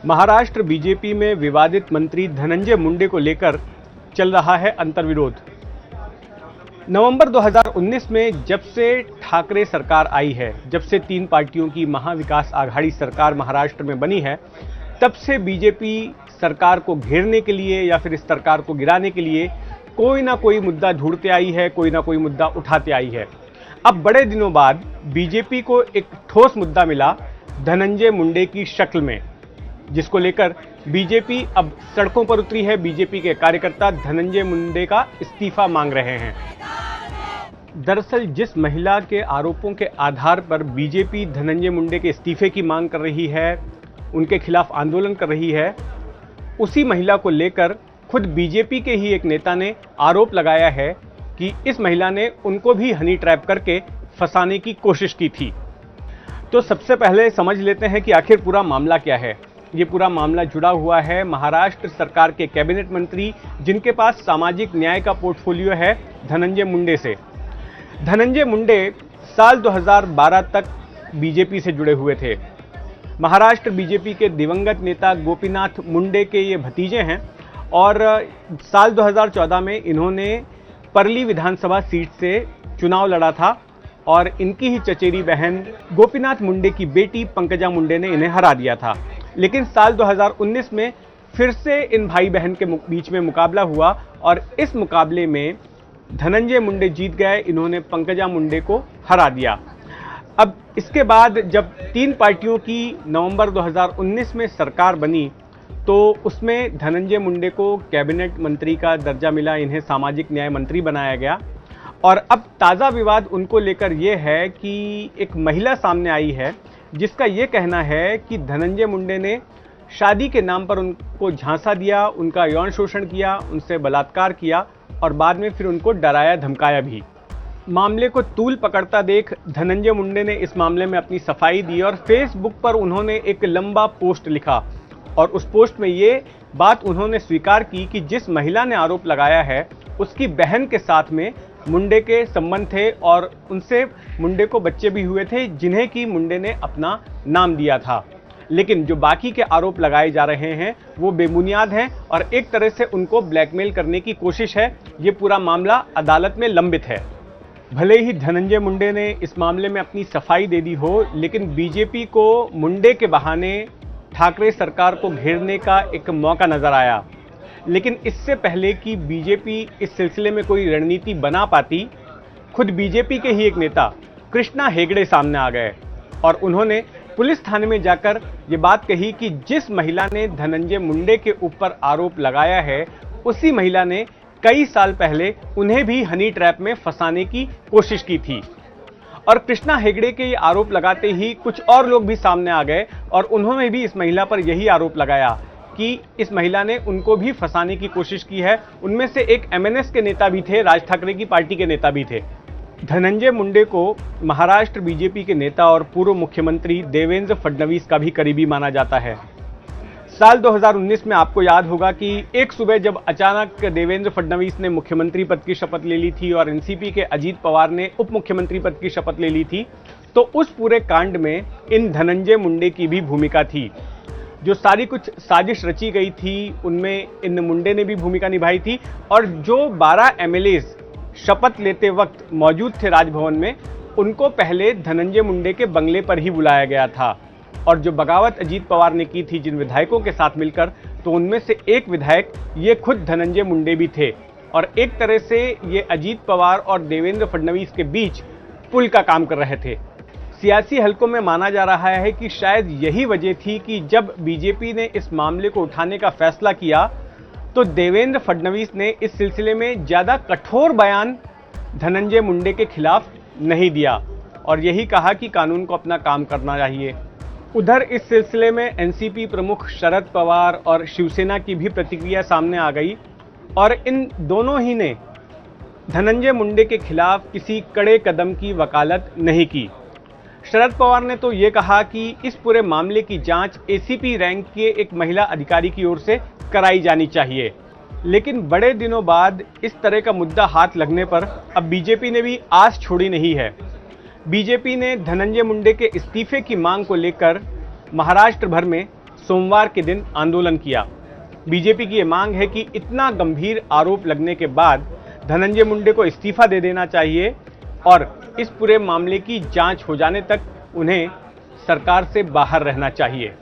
Maharashtra BJP में विवादित मंत्री धनंजय मुंडे को लेकर चल रहा है अंतर्विरोध। नवंबर 2019 में जब से ठाकरे सरकार आई है, जब से तीन पार्टियों की महाविकास आघाड़ी सरकार महाराष्ट्र में बनी है, तब से बीजेपी सरकार को घेरने के लिए या फिर इस सरकार को गिराने के लिए कोई ना कोई मुद्दा ढूंढते आई है, कोई ना कोई मुद्दा उठाते आई है। अब बड़े दिनों बाद बीजेपी को एक ठोस मुद्दा मिला धनंजय मुंडे की शक्ल में, जिसको लेकर बीजेपी अब सड़कों पर उतरी है। बीजेपी के कार्यकर्ता धनंजय मुंडे का इस्तीफा मांग रहे हैं। दरअसल जिस महिला के आरोपों के आधार पर बीजेपी धनंजय मुंडे के इस्तीफे की मांग कर रही है, उनके खिलाफ आंदोलन कर रही है, उसी महिला को लेकर खुद बीजेपी के ही एक नेता ने आरोप लगाया है कि इस महिला ने उनको भी हनी ट्रैप करके फंसाने की कोशिश की थी। तो सबसे पहले समझ लेते हैं कि आखिर पूरा मामला क्या है। ये पूरा मामला जुड़ा हुआ है महाराष्ट्र सरकार के कैबिनेट मंत्री, जिनके पास सामाजिक न्याय का पोर्टफोलियो है, धनंजय मुंडे से। धनंजय मुंडे साल 2012 तक बीजेपी से जुड़े हुए थे। महाराष्ट्र बीजेपी के दिवंगत नेता गोपीनाथ मुंडे के ये भतीजे हैं और साल 2014 में इन्होंने परली विधानसभा सीट से चुनाव लड़ा था और इनकी ही चचेरी बहन गोपीनाथ मुंडे की बेटी पंकजा मुंडे ने इन्हें हरा दिया था। लेकिन साल 2019 में फिर से इन भाई बहन के बीच में मुकाबला हुआ और इस मुकाबले में धनंजय मुंडे जीत गए। इन्होंने पंकजा मुंडे को हरा दिया। अब इसके बाद जब तीन पार्टियों की नवंबर 2019 में सरकार बनी तो उसमें धनंजय मुंडे को कैबिनेट मंत्री का दर्जा मिला, इन्हें सामाजिक न्याय मंत्री बनाया गया। और अब ताज़ा विवाद उनको लेकर यह है कि एक महिला सामने आई है जिसका ये कहना है कि धनंजय मुंडे ने शादी के नाम पर उनको झांसा दिया, उनका यौन शोषण किया, उनसे बलात्कार किया और बाद में फिर उनको डराया धमकाया भी। मामले को तूल पकड़ता देख धनंजय मुंडे ने इस मामले में अपनी सफाई दी और फेसबुक पर उन्होंने एक लंबा पोस्ट लिखा और उस पोस्ट में ये बात उन्होंने स्वीकार की कि जिस महिला ने आरोप लगाया है उसकी बहन के साथ में मुंडे के संबंध थे और उनसे मुंडे को बच्चे भी हुए थे, जिन्हें कि मुंडे ने अपना नाम दिया था। लेकिन जो बाकी के आरोप लगाए जा रहे हैं वो बेबुनियाद हैं और एक तरह से उनको ब्लैकमेल करने की कोशिश है। ये पूरा मामला अदालत में लंबित है। भले ही धनंजय मुंडे ने इस मामले में अपनी सफाई दे दी हो, लेकिन बीजेपी को मुंडे के बहाने ठाकरे सरकार को घेरने का एक मौका नजर आया। लेकिन इससे पहले कि बीजेपी इस सिलसिले में कोई रणनीति बना पाती, खुद बीजेपी के ही एक नेता कृष्णा हेगड़े सामने आ गए और उन्होंने पुलिस थाने में जाकर ये बात कही कि जिस महिला ने धनंजय मुंडे के ऊपर आरोप लगाया है उसी महिला ने कई साल पहले उन्हें भी हनी ट्रैप में फंसाने की कोशिश की थी। और कृष्णा हेगड़े के ये आरोप लगाते ही कुछ और लोग भी सामने आ गए और उन्होंने भी इस महिला पर यही आरोप लगाया कि इस महिला ने उनको भी फंसाने की कोशिश की है। उनमें से एक एमएनएस के नेता भी थे, राज ठाकरे की पार्टी के नेता भी थे। धनंजय मुंडे को महाराष्ट्र बीजेपी के नेता और पूर्व मुख्यमंत्री देवेंद्र फडणवीस का भी करीबी माना जाता है। साल 2019 में आपको याद होगा कि एक सुबह जब अचानक देवेंद्र फडणवीस ने मुख्यमंत्री पद की शपथ ले ली थी और एनसीपी के अजीत पवार ने उप मुख्यमंत्री पद की शपथ ले ली थी, तो उस पूरे कांड में इन धनंजय मुंडे की भी भूमिका थी। जो सारी कुछ साजिश रची गई थी उनमें इन मुंडे ने भी भूमिका निभाई थी और जो 12 एमएलएज शपथ लेते वक्त मौजूद थे राजभवन में, उनको पहले धनंजय मुंडे के बंगले पर ही बुलाया गया था। और जो बगावत अजीत पवार ने की थी जिन विधायकों के साथ मिलकर, तो उनमें से एक विधायक ये खुद धनंजय मुंडे भी थे और एक तरह से ये अजीत पवार और देवेंद्र फडणवीस के बीच पुल का काम कर रहे थे। सियासी हलकों में माना जा रहा है कि शायद यही वजह थी कि जब बीजेपी ने इस मामले को उठाने का फैसला किया तो देवेंद्र फडणवीस ने इस सिलसिले में ज़्यादा कठोर बयान धनंजय मुंडे के खिलाफ नहीं दिया और यही कहा कि कानून को अपना काम करना चाहिए। उधर इस सिलसिले में एनसीपी प्रमुख शरद पवार और शिवसेना की भी प्रतिक्रिया सामने आ गई और इन दोनों ही ने धनंजय मुंडे के खिलाफ किसी कड़े कदम की वकालत नहीं की। शरद पवार ने तो ये कहा कि इस पूरे मामले की जांच एसीपी रैंक के एक महिला अधिकारी की ओर से कराई जानी चाहिए। लेकिन बड़े दिनों बाद इस तरह का मुद्दा हाथ लगने पर अब बीजेपी ने भी आस छोड़ी नहीं है। बीजेपी ने धनंजय मुंडे के इस्तीफे की मांग को लेकर महाराष्ट्र भर में सोमवार के दिन आंदोलन किया। बीजेपी की ये मांग है कि इतना गंभीर आरोप लगने के बाद धनंजय मुंडे को इस्तीफा दे देना चाहिए और इस पूरे मामले की जांच हो जाने तक उन्हें सरकार से बाहर रहना चाहिए।